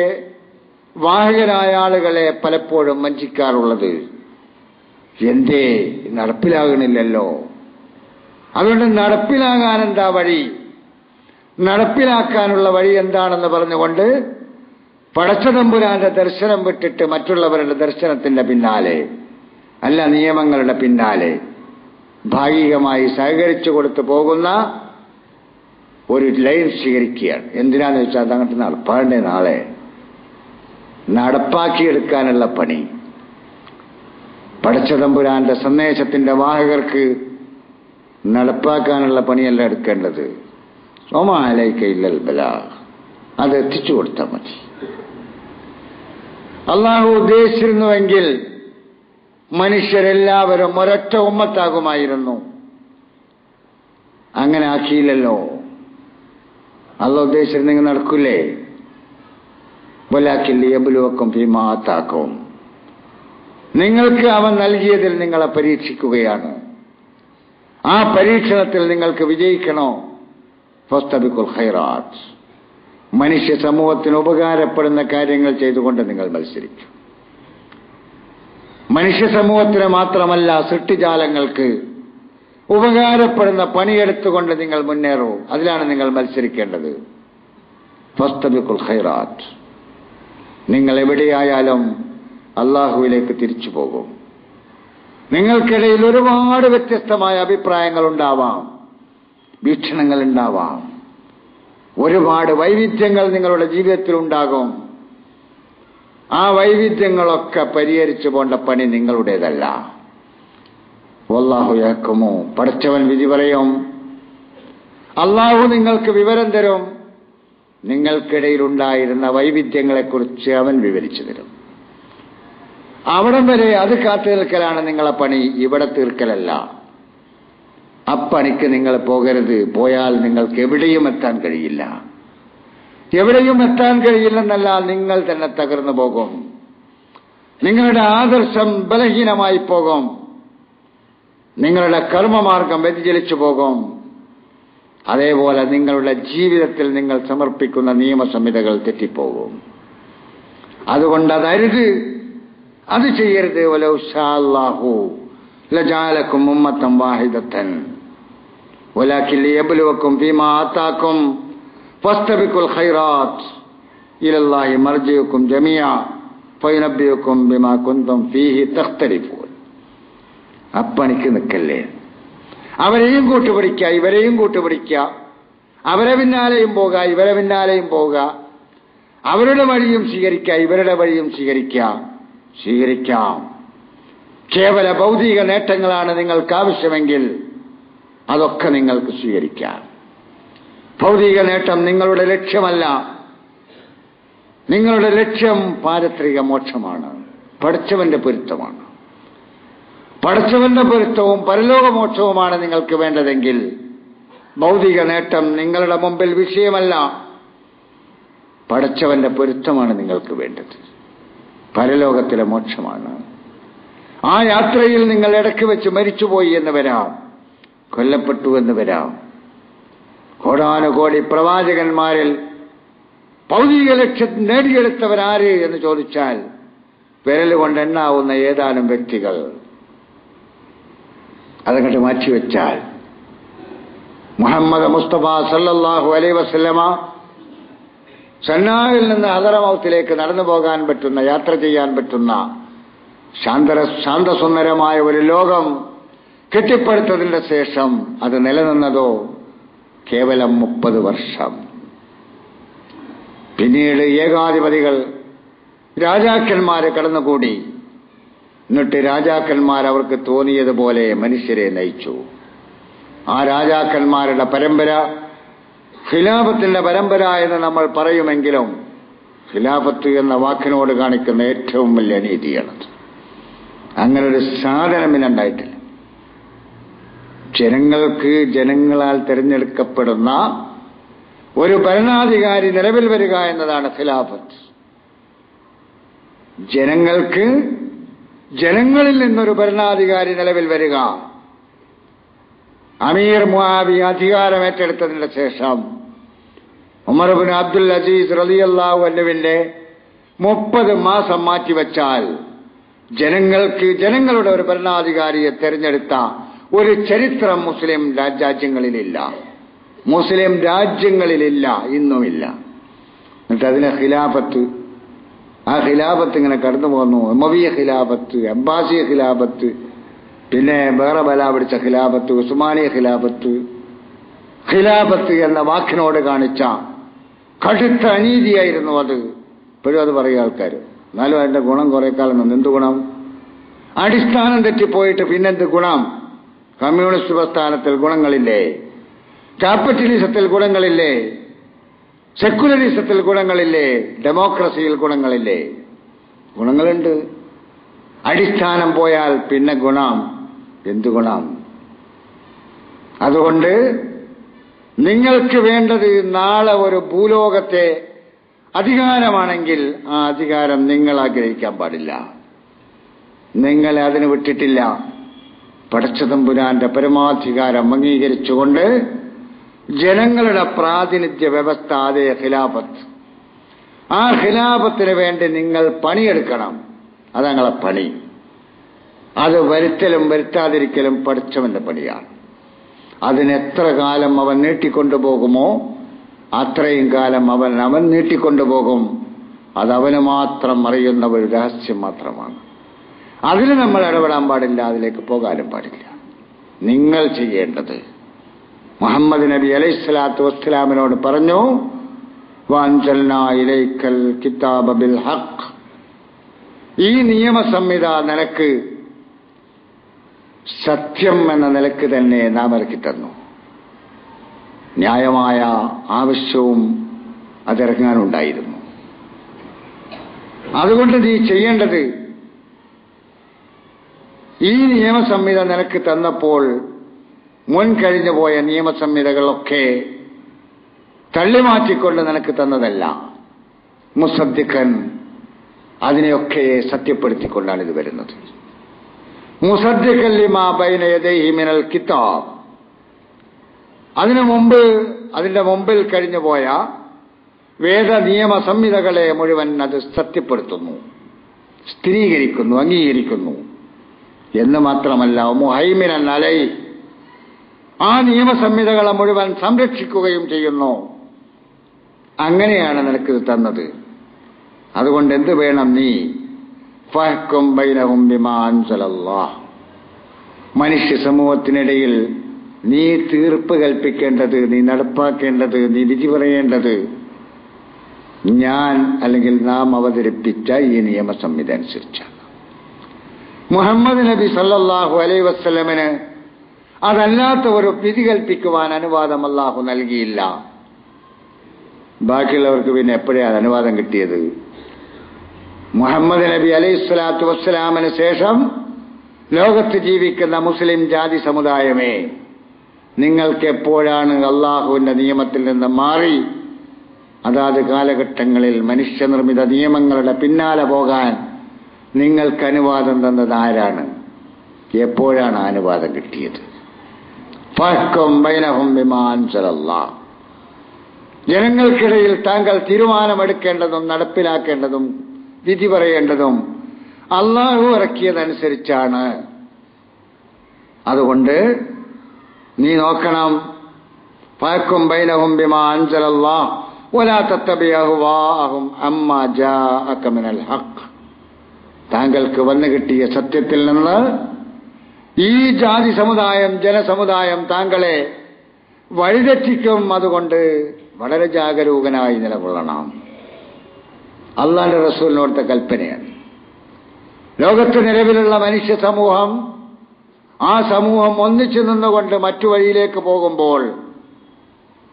വാഹകരായ ആളുകളെ പലപ്പോഴും വഞ്ചിക്കാറുള്ളത് എന്തേ നടപ്പിലാകണില്ലല്ലോ, അതുകൊണ്ട് നടപ്പിലാകാൻ എന്താ വഴി, നടപ്പിലാക്കാനുള്ള വഴി എന്താണെന്ന് പറഞ്ഞുകൊണ്ട് പടച്ചതമ്പുരാന്റെ ദർശനം വിട്ടിട്ട് മറ്റുള്ളവരുടെ ദർശനത്തിന്റെ പിന്നാലെ, അല്ല നിയമങ്ങളുടെ പിന്നാലെ ഭാഗികമായി സഹകരിച്ചു കൊടുത്തു പോകുന്ന ഒരു ലൈൻ സ്വീകരിക്കുകയാണ്. എന്തിനാന്ന് വെച്ചാൽ അതങ്ങോട്ട് നടപ്പാണ്ടേ, നാളെ നടപ്പാക്കിയെടുക്കാനുള്ള പണി. പടച്ചതമ്പുരാന്റെ സന്ദേശത്തിന്റെ വാഹകർക്ക് നടപ്പാക്കാനുള്ള പണിയല്ല എടുക്കേണ്ടത്. വമാ അലൈക ഇല്ലൽ ബലാഗ്, അത് എത്തിച്ചു കൊടുത്താൽ മതി. അള്ളാഹു ഉദ്ദേശിച്ചിരുന്നുവെങ്കിൽ മനുഷ്യരെല്ലാവരും ഒരൊറ്റ ഉമ്മത്താകുമായിരുന്നു. അങ്ങനെ ആക്കിയില്ലല്ലോ. അള്ളാഹു ഉദ്ദേശിച്ചിരുന്നെങ്കിൽ നടക്കൂലേ? വലാകിൻ ലിയബ്ലുവക്കും ഫീമാ ആതാക്കും, നിങ്ങൾക്ക് അവൻ നൽകിയതിൽ നിങ്ങളെ പരീക്ഷിക്കുകയാണ്. ആ പരീക്ഷണത്തിൽ നിങ്ങൾക്ക് വിജയിക്കണോ? ഫസ്തബിഖുൽ ഖൈറാത്ത്, മനുഷ്യ സമൂഹത്തിന് ഉപകാരപ്പെടുന്ന കാര്യങ്ങൾ ചെയ്തുകൊണ്ട് നിങ്ങൾ മത്സരിക്കും. മനുഷ്യ സമൂഹത്തിന് മാത്രമല്ല, സൃഷ്ടിജാലങ്ങൾക്ക് ഉപകാരപ്പെടുന്ന പണിയെടുത്തുകൊണ്ട് നിങ്ങൾ മുന്നേറൂ. അതിലാണ് നിങ്ങൾ മത്സരിക്കേണ്ടത്. ഫസ്തബിഖുൽ ഖൈറാത്ത്, നിങ്ങൾ എവിടെയായാലും അള്ളാഹുവിലേക്ക് തിരിച്ചു പോകും. നിങ്ങൾക്കിടയിൽ ഒരുപാട് വ്യത്യസ്തമായ അഭിപ്രായങ്ങൾ ഉണ്ടാവാം, വീക്ഷണങ്ങൾ ഉണ്ടാവാം, ഒരുപാട് വൈവിധ്യങ്ങൾ നിങ്ങളുടെ ജീവിതത്തിൽ ഉണ്ടാകും. ആ വൈവിധ്യങ്ങളൊക്കെ പരിഹരിച്ചു പോണ്ട പണി നിങ്ങളുടേതല്ല. വല്ലാഹു യഹ്കുമു, പടച്ചവൻ വിധി പറയും. അള്ളാഹു നിങ്ങൾക്ക് വിവരം തരും. നിങ്ങൾക്കിടയിലുണ്ടായിരുന്ന വൈവിധ്യങ്ങളെക്കുറിച്ച് അവൻ വിവരിച്ചു തരും. അവിടം വരെ അത് കാത്തു നിൽക്കലാണ് നിങ്ങളെ പണി, ഇവിടെ തീർക്കലല്ല. അപ്പണിക്ക് നിങ്ങൾ പോകരുത്. പോയാൽ നിങ്ങൾക്ക് എവിടെയും എത്താൻ കഴിയില്ല. എവിടെയും എത്താൻ കഴിയില്ലെന്നല്ല, നിങ്ങൾ തന്നെ തകർന്നു പോകും. നിങ്ങളുടെ ആദർശം ബലഹീനമായി പോകും. നിങ്ങളുടെ കർമ്മമാർഗം വ്യതിചലിച്ചു പോകും. അതേപോലെ നിങ്ങളുടെ ജീവിതത്തിൽ നിങ്ങൾ സമർപ്പിക്കുന്ന നിയമസംഹിതകൾ തെറ്റിപ്പോകും. അതുകൊണ്ട് അതരുത്, അത് ചെയ്യരുത്. വലൗ ശാ അല്ലാഹു ലജഅലകും ഉമ്മത്തൻ വാഹിദത്തൻ വലാകിൻ ലിയബ്ലുവകും ഫീമാ ആതാകും ഫസ്തബിഖുൽ ഖൈറാത്ത് ഇലല്ലാഹി മർജിഉകും ജമീഅ ഫയുനബ്ബിഉകും ബിമാ കുൻതും ഫീഹി തഖ്തലിഫൂൻ. അപ്പണിക്ക് നിൽക്കല്ലേ. അവരെയും കൂട്ടുപിടിക്കുക, ഇവരെയും കൂട്ടുപിടിക്കുക. അവരെ പിന്നാലെയും പോവുക, ഇവരെ പിന്നാലെയും പോവുക. അവരുടെ വഴിയും സ്വീകരിക്കുക, ഇവരുടെ വഴിയും സ്വീകരിക്കാം. കേവല ഭൗതിക നേട്ടങ്ങളാണ് നിങ്ങൾക്ക് ആവശ്യമെങ്കിൽ അതൊക്കെ നിങ്ങൾക്ക് സ്വീകരിക്കാം. ഭൗതിക നേട്ടം നിങ്ങളുടെ ലക്ഷ്യമല്ല. നിങ്ങളുടെ ലക്ഷ്യം പാരത്രിക മോക്ഷമാണ്, പടച്ചവന്റെ പൊരുത്തമാണ്. പടച്ചവന്റെ പൊരുത്തവും പരലോകമോക്ഷവുമാണ് നിങ്ങൾക്ക് വേണ്ടതെങ്കിൽ ഭൗതിക നേട്ടം നിങ്ങളുടെ മുമ്പിൽ വിഷയമല്ല. പടച്ചവന്റെ പൊരുത്തമാണ് നിങ്ങൾക്ക് വേണ്ടത്, പരലോകത്തിലെ മോക്ഷമാണ്. ആ യാത്രയിൽ നിങ്ങൾ ഇടയ്ക്ക് വെച്ച് മരിച്ചുപോയി എന്ന് വരാം, കൊല്ലപ്പെട്ടു എന്ന് വരാം. കോടാനുകോടി പ്രവാചകന്മാരിൽ ഭൗതിക ലക്ഷ്യം നേടിയെടുത്തവരാര് എന്ന് ചോദിച്ചാൽ വിരലുകൊണ്ട് എണ്ണാവുന്ന ഏതാനും വ്യക്തികൾ. അതങ്ങോട്ട് മാറ്റിവെച്ചാൽ മുഹമ്മദ് മുസ്തഫ സല്ലല്ലാഹു അലൈഹി വസല്ലമ സന്നായിൽ നിന്ന് ഹദറമൗത്തിലേക്ക് നടന്നു പോകാൻ പറ്റുന്ന, യാത്ര ചെയ്യാൻ പറ്റുന്ന ശാന്തസുന്ദരമായ ഒരു ലോകം കെട്ടിപ്പടുത്തതിന്റെ ശേഷം അത് നിലനിന്നതോ കേവലം 30 വർഷം. പിന്നീട് ഏകാധിപതികൾ, രാജാക്കന്മാരെ കടന്നുകൂടി. എന്നിട്ട് രാജാക്കന്മാർ അവർക്ക് തോന്നിയതുപോലെ മനുഷ്യരെ നയിച്ചു. ആ രാജാക്കന്മാരുടെ പരമ്പര ഖിലാഫത്തിന്റെ പരമ്പര എന്ന് നമ്മൾ പറയുമെങ്കിലും ഖിലാഫത്ത് എന്ന വാക്കിനോട് കാണിക്കുന്ന ഏറ്റവും വലിയ അനീതിയാണത്. അങ്ങനൊരു സാധനം ഇന്നുണ്ടായിട്ടില്ല. ജനങ്ങളാൽ തിരഞ്ഞെടുക്കപ്പെടുന്ന ഒരു ഭരണാധികാരി നിലവിൽ വരിക എന്നതാണ് ഖിലാഫത്ത്. ജനങ്ങളിൽ നിന്നൊരു ഭരണാധികാരി നിലവിൽ വരിക. അമീർ മുആവിയ അധികാരമേറ്റെടുത്തതിന്റെ ശേഷം ഉമർ ഇബ്നു അബ്ദുൽ അസീസ് റളിയല്ലാഹു അൻഹുവിന്റെ 30 മാസം മാറ്റിവെച്ചാൽ ജനങ്ങളുടെ ഒരു ഭരണാധികാരിയെ തെരഞ്ഞെടുത്ത ഒരു ചരിത്രം മുസ്ലിം രാജ്യങ്ങളിലില്ല, ഇന്നുമില്ല. എന്നിട്ട് അതിനെ ഖിലാഫത്ത്, ആ ഖിലാഫത്ത് ഇങ്ങനെ കടന്നു പോന്നു. ഉമവിയ ഖിലാഫത്ത്, അബ്ബാസിയ ഖിലാഫത്ത്, പിന്നെ വേറെ ബല പിടിച്ച ഖിലാഫത്ത്, ഉസ്മാനിയ ഖിലാഫത്ത് എന്ന വാക്കിനോട് കാണിച്ച കടുത്ത അനീതിയായിരുന്നു അത്. ഇപ്പോഴും അത് പറയുക ആൾക്കാർ. എന്നാലും അതിന്റെ ഗുണം കുറെ കാലം നിന്ന്. എന്ത് ഗുണം? അടിസ്ഥാനം തെറ്റിപ്പോയിട്ട് പിന്നെന്ത് ഗുണം? കമ്മ്യൂണിസ്റ്റ് പ്രസ്ഥാനത്തിൽ ഗുണങ്ങളില്ലേ? ക്യാപിറ്റലിസത്തിൽ ഗുണങ്ങളില്ലേ? സെക്കുലറിസത്തിൽ ഗുണങ്ങളില്ലേ? ഡെമോക്രസിയിൽ ഗുണങ്ങളില്ലേ? ഗുണങ്ങളുണ്ട്. അടിസ്ഥാനം പോയാൽ പിന്നെ ഗുണം എന്ത് ഗുണം? അതുകൊണ്ട് നിങ്ങൾക്ക് വേണ്ടത് നാളെ ഒരു ഭൂലോകത്തെ അധികാരമാണെങ്കിൽ ആ അധികാരം നിങ്ങൾ ആഗ്രഹിക്കാൻ പാടില്ല. നിങ്ങളെ അതിന് വിട്ടിട്ടില്ല. പടച്ചതമ്പുരാന്റെ പരമാധികാരം അംഗീകരിച്ചുകൊണ്ട് ജനങ്ങളുടെ പ്രാതിനിധ്യ വ്യവസ്ഥ, അതേ ഖിലാഫത്ത്. ആ ഖിലാഫത്തിന് വേണ്ടി നിങ്ങൾ പണിയെടുക്കണം. അതങ്ങളെ പണി. അത് വരുത്തലും വരുത്താതിരിക്കലും പഠിച്ചവന്റെ പണിയാണ്. അതിനെത്ര കാലം അവൻ നീട്ടിക്കൊണ്ടുപോകുമോ അത്രയും കാലം അവൻ നീട്ടിക്കൊണ്ടുപോകും. അതവന് മാത്രം അറിയുന്ന ഒരു രഹസ്യം മാത്രമാണ്. അതിൽ നമ്മൾ ഇടപെടാൻ പാടില്ല, അതിലേക്ക് പോകാനും പാടില്ല. നിങ്ങൾ ചെയ്യേണ്ടത് മുഹമ്മദ് നബി അലൈഹിസ്സലാത്തു വസ്സലാമിനോട് പറഞ്ഞു, വഅൻസൽനാ ഇലൈക്കൽ കിതാബ ബിൽ ഹഖ്. ഈ നിയമസംഹിത നിലക്ക് സത്യം എന്ന നിലക്ക് തന്നെ നാം ഇറക്കി തന്നു. ന്യായമായ ആവശ്യവും അതിറങ്ങാനുണ്ടായിരുന്നു. അതുകൊണ്ട് നീ ചെയ്യേണ്ടത്, ഈ നിയമസംഹിത നിനക്ക് തന്നപ്പോൾ മുൻകഴിഞ്ഞു പോയ നിയമസംഹിതകളൊക്കെ തള്ളിമാറ്റിക്കൊണ്ട് നിനക്ക് തന്നതല്ല. മുസദ്ദിഖൻ, അതിനെയൊക്കെ സത്യപ്പെടുത്തിക്കൊണ്ടാണ് ഇത് വരുന്നത്. മുസദ്ദിഖൻ ലിമാ ബൈന യദൈഹി മിനൽ കിതാബ്, അതിന്റെ മുമ്പിൽ കഴിഞ്ഞുപോയ വേദ നിയമ സംഹിതകളെ മുഴുവൻ അത് സത്യപ്പെടുത്തുന്നു, സ്ഥിരീകരിക്കുന്നു, അംഗീകരിക്കുന്നു എന്ന് മാത്രമല്ല മുഹൈമിനൻ അലൈഹി, ആ നിയമസംഹിതകളെ മുഴുവൻ സംരക്ഷിക്കുകയും ചെയ്യുന്നു. അങ്ങനെയാണ് നിനക്കിത് തന്നത്. അതുകൊണ്ട് എന്ത് വേണം? നീ ഫഹ്കും ബൈനഹും ബിമാ അൻസലല്ലാഹ്, മനുഷ്യ സമൂഹത്തിനിടയിൽ നീ തീർപ്പ് കൽപ്പിക്കേണ്ടത്, നീ നടപ്പാക്കേണ്ടത്, നീ വിധി പറയേണ്ടത് ഞാൻ അല്ലെങ്കിൽ നാം അവതരിപ്പിച്ച ഈ നിയമസംഹിത അനുസരിച്ചാണ്. മുഹമ്മദ് നബി സല്ലല്ലാഹു അലൈഹി വസല്ലമന് അതല്ലാത്ത ഒരു വിധി കൽപ്പിക്കുവാൻ അനുവാദം അല്ലാഹു നൽകിയില്ല. ബാക്കിയുള്ളവർക്ക് പിന്നെ എപ്പോഴാണ് അനുവാദം കിട്ടിയത്? മുഹമ്മദ് നബി അലൈഹി സ്വലാത്തു വസ്സലാമിന് ശേഷം ലോകത്ത് ജീവിക്കുന്ന മുസ്ലിം ജാതി സമുദായമേ, നിങ്ങൾക്ക് എപ്പോഴാണ് അള്ളാഹുവിന്റെ നിയമത്തിൽ നിന്ന് മാറി അതാത് കാലഘട്ടങ്ങളിൽ മനുഷ്യനിർമ്മിത നിയമങ്ങളുടെ പിന്നാലെ പോകാൻ നിങ്ങൾക്ക് അനുവാദം തന്നത് ആരാണ്? എപ്പോഴാണ് അനുവാദം കിട്ടിയത്? ഫഹ്കും ബൈനഹും ബിമാ അൻസലല്ലാഹ്, ജനങ്ങൾക്കിടയിൽ താങ്കൾ തീരുമാനമെടുക്കേണ്ടതും നടപ്പിലാക്കേണ്ടതും വിധി പറയേണ്ടതും അള്ളാഹു ഇറക്കിയതനുസരിച്ചാണ്. അതുകൊണ്ട് നീ നോക്കണം, ഫഹ്കും ബൈനഹും ബിമാ അൻസലല്ലാഹ് വലാ തത്തബി അഹ്വാഅഹും അമ്മാ ജാഅക മിനൽ ഹഖ്, താങ്കൾക്ക് വന്നു കിട്ടിയ സത്യത്തിൽ നിന്ന് ഈ ജാതി സമുദായം, ജനസമുദായം താങ്കളെ വഴിതെറ്റിക്കും. അതുകൊണ്ട് വളരെ ജാഗരൂകനായി നിലകൊള്ളണം. അള്ളാന്റെ റസൂലിനോടുത്ത കൽപ്പനയാണ്. ലോകത്ത് നിലവിലുള്ള മനുഷ്യ സമൂഹം, ആ സമൂഹം ഒന്നിച്ചു നിന്നുകൊണ്ട് മറ്റു വഴിയിലേക്ക് പോകുമ്പോൾ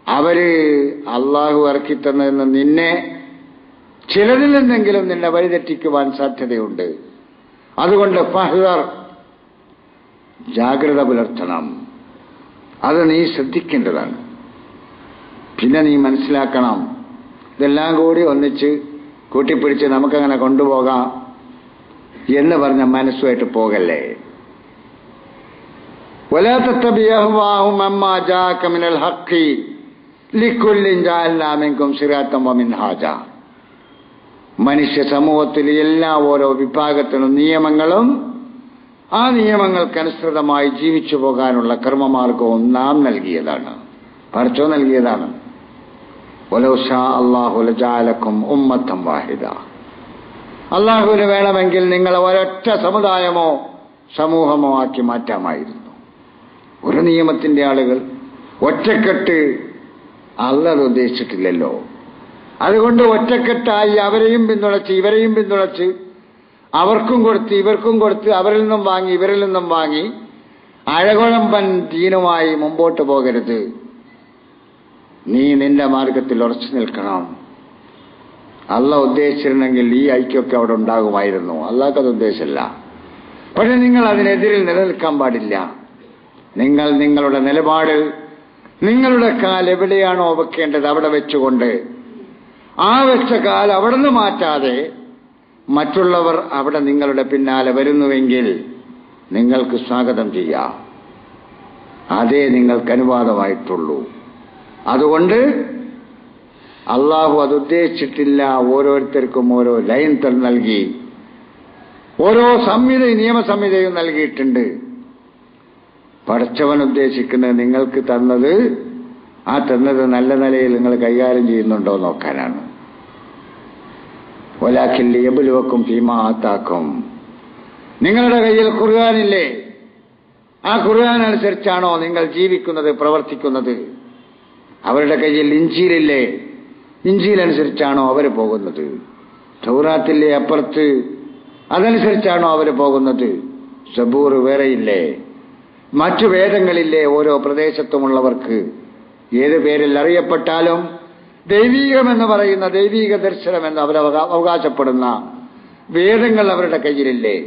അവര് അള്ളാഹു ഇറക്കിത്തന്നെന്ന് നിന്നെ ചിലരിൽ നിന്നെങ്കിലും നിന്നെ വഴിതെറ്റിക്കുവാൻ സാധ്യതയുണ്ട്. അതുകൊണ്ട് ഫഹ്ദർ, ജാഗ്രത പുലർത്തണം. അത് നീ ശ്രദ്ധിക്കേണ്ടതാണ്. പിന്നെ നീ മനസ്സിലാക്കണം, ഇതെല്ലാം കൂടി ഒന്നിച്ച് കൂട്ടിപ്പിടിച്ച് നമുക്കങ്ങനെ കൊണ്ടുപോകാം എന്ന് പറഞ്ഞ മനസ്സുമായിട്ട് പോകല്ലേ. വലാ തത്തബി അഹ്വാഅഹും അമ്മാ ജാഅക മിനൽ ഹഖ് ലികുല്ലിൻ ജഅൽനാ മിൻകും സിറാത്തൻ വമിൻഹാജ, മനുഷ്യ സമൂഹത്തിൽ എല്ലാ ഓരോ വിഭാഗത്തിനും നിയമങ്ങളും ആ നിയമങ്ങൾക്കനുസൃതമായി ജീവിച്ചു പോകാനുള്ള കർമ്മമാർഗവും നാം നൽകിയതാണ്, പടച്ചോൻ നൽകിയതാണ്. വലൗ ശാ അല്ലാഹു ലജഅലക്കും ഉമ്മത്തൻ വാഹിദ, അല്ലാഹുവിന് വേണമെങ്കിൽ നിങ്ങളെ ഒരൊറ്റ സമുദായമോ സമൂഹമോ ആക്കി മാറ്റാമായിരുന്നു. ഒരു നിയമത്തിന്റെ ആളുകൾ ഒറ്റക്കെട്ട് അല്ലാഹു ഉദ്ദേശിച്ചിട്ടില്ലല്ലോ. അതുകൊണ്ട് ഒറ്റക്കെട്ടായി അവരെയും പിന്തുണച്ച് ഇവരെയും പിന്തുണച്ച് അവർക്കും കൊടുത്ത് ഇവർക്കും കൊടുത്ത് അവരിൽ നിന്നും വാങ്ങി ഇവരിൽ നിന്നും വാങ്ങി അഴകുഴമ്പൻ ദീനുമായി മുമ്പോട്ട് പോകരുത്. നീ നിന്റെ മാർഗത്തിൽ ഉറച്ചു നിൽക്കണം. അള്ളാഹ് ഉദ്ദേശിച്ചിരുന്നെങ്കിൽ ഈ ഐക്യമൊക്കെ അവിടെ ഉണ്ടാകുമായിരുന്നു. അള്ളാഹ്ക്കത് ഉദ്ദേശമില്ല. പക്ഷെ നിങ്ങൾ അതിനെതിരിൽ നിലനിൽക്കാൻ പാടില്ല. നിങ്ങൾ നിങ്ങളുടെ നിലപാട്, നിങ്ങളുടെ കാൽ എവിടെയാണോ വെക്കേണ്ടത് അവിടെ വെച്ചുകൊണ്ട് ആ വെച്ച കാൽ അവിടെ നിന്ന് മാറ്റാതെ മറ്റുള്ളവർ അവിടെ നിങ്ങളുടെ പിന്നാലെ വരുന്നുവെങ്കിൽ നിങ്ങൾക്ക് സ്വാഗതം ചെയ്യാം. അതേ നിങ്ങൾക്ക് അനുവാദമായിട്ടുള്ളൂ. അതുകൊണ്ട് അള്ളാഹു അതുദ്ദേശിച്ചിട്ടില്ല. ഓരോരുത്തർക്കും ഓരോ ലൈൻ നൽകി, ഓരോ നിയമസംഹിതയും നൽകിയിട്ടുണ്ട്. പടച്ചവൻ ഉദ്ദേശിക്കുന്നത് നിങ്ങൾക്ക് തന്നത്, ആ തന്നത് നല്ല നിലയിൽ നിങ്ങൾ കൈകാര്യം ചെയ്യുന്നുണ്ടോ നോക്കാനാണ്. വലാകിൻ ലിയബ്ലുവക്കും ഫീമാ ആതാക്കും, നിങ്ങളുടെ കയ്യിൽ ഖുർആനില്ലേ, ആ ഖുർആൻ അനുസരിച്ചാണോ നിങ്ങൾ ജീവിക്കുന്നത്, പ്രവർത്തിക്കുന്നത്? അവരുടെ കയ്യിൽ ഇഞ്ചീലില്ലേ, ഇഞ്ചീൽ അനുസരിച്ചാണോ അവർ പോകുന്നത്? തൗറാത്തില്ലേ അപ്പുറത്ത്, അതനുസരിച്ചാണോ അവർ പോകുന്നത്? സബൂർ വേറെയില്ലേ, മറ്റു വേദങ്ങളില്ലേ ഓരോ പ്രദേശത്തുമുള്ളവർക്ക്? ഏത് പേരിൽ അറിയപ്പെട്ടാലും ദൈവീകമെന്ന് പറയുന്ന ദൈവീക ദർശനമെന്ന് അവർ അവകാശപ്പെടുന്ന വേദങ്ങൾ അവരുടെ കയ്യിലില്ലേ?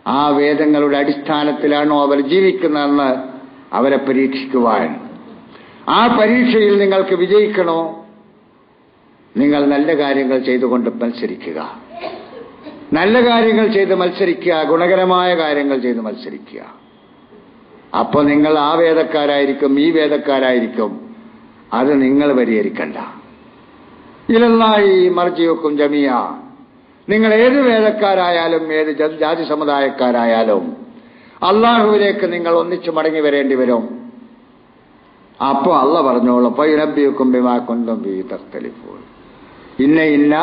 ആ വേദങ്ങളുടെ അടിസ്ഥാനത്തിലാണോ അവർ ജീവിക്കുന്നതെന്ന് അവരെ പരീക്ഷിക്കുവാൻ. ആ പരീക്ഷയിൽ നിങ്ങൾക്ക് വിജയിക്കണോ? നിങ്ങൾ നല്ല കാര്യങ്ങൾ ചെയ്തുകൊണ്ട് മത്സരിക്കുക. നല്ല കാര്യങ്ങൾ ചെയ്ത് മത്സരിക്കുക, ഗുണകരമായ കാര്യങ്ങൾ ചെയ്ത് മത്സരിക്കുക. അപ്പോൾ നിങ്ങൾ ആ വേദക്കാരായിരിക്കും, ഈ വേദക്കാരായിരിക്കും. അത് നിങ്ങൾ പരിഹരിക്കണ്ട. ഇലല്ലാഹി മർജിഉക്കും ജമീഅ. നിങ്ങൾ ഏത് വേദക്കാരായാലും ഏത് ജാതി സമുദായക്കാരായാലും അള്ളാഹുവിലേക്ക് നിങ്ങൾ ഒന്നിച്ചു മടങ്ങി വരേണ്ടി വരും. അപ്പോൾ അള്ളാഹ് പറഞ്ഞോളൂ, ഫയുനബ്ബിഉക്കും ബിമാ കുന്തും ഫീഹി തഖ്തലിഫൂൻ. ഇന്ന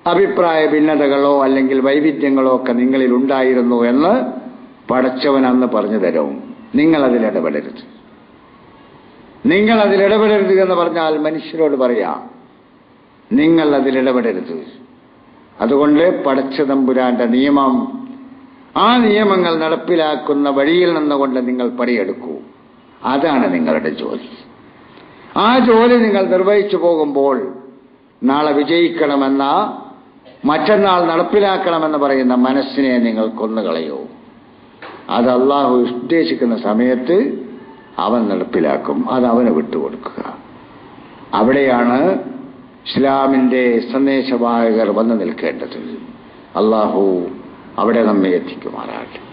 അഭിപ്രായ ഭിന്നതകളോ അല്ലെങ്കിൽ വൈവിധ്യങ്ങളോ ഒക്കെ നിങ്ങളിൽ ഉണ്ടായിരുന്നു എന്ന് പടച്ചവൻ അന്ന് പറഞ്ഞു തരും. നിങ്ങൾ അതിലിടപെടരുത്. നിങ്ങൾ അതിലിടപെടരുത് എന്ന് പറഞ്ഞാൽ മനുഷ്യരോട് പറയാം, നിങ്ങൾ അതിലിടപെടരുത്. അതുകൊണ്ട് പടച്ച തമ്പുരാന്റെ നിയമം, ആ നിയമങ്ങൾ നടപ്പിലാക്കുന്ന വഴിയിൽ നിന്നുകൊണ്ട് നിങ്ങൾ പണിയെടുക്കൂ. അതാണ് നിങ്ങളുടെ ജോലി. ആ ജോലി നിങ്ങൾ നിർവഹിച്ചു പോകുമ്പോൾ നാളെ വിജയിക്കണമെന്ന, മറ്റന്നാൾ നടപ്പിലാക്കണമെന്ന് പറയുന്ന മനസ്സിനെ നിങ്ങൾ കൊന്നുകളയോ. അത് അള്ളാഹു ഉദ്ദേശിക്കുന്ന സമയത്ത് അവൻ നടപ്പിലാക്കും. അത് അവന് വിട്ടുകൊടുക്കുക. അവിടെയാണ് ഇസ്ലാമിന്റെ സന്ദേശവാഹകർ വന്നു നിൽക്കേണ്ടത്. അള്ളാഹു അവിടെ നമ്മെ എത്തിക്കുമാറാകട്ടെ.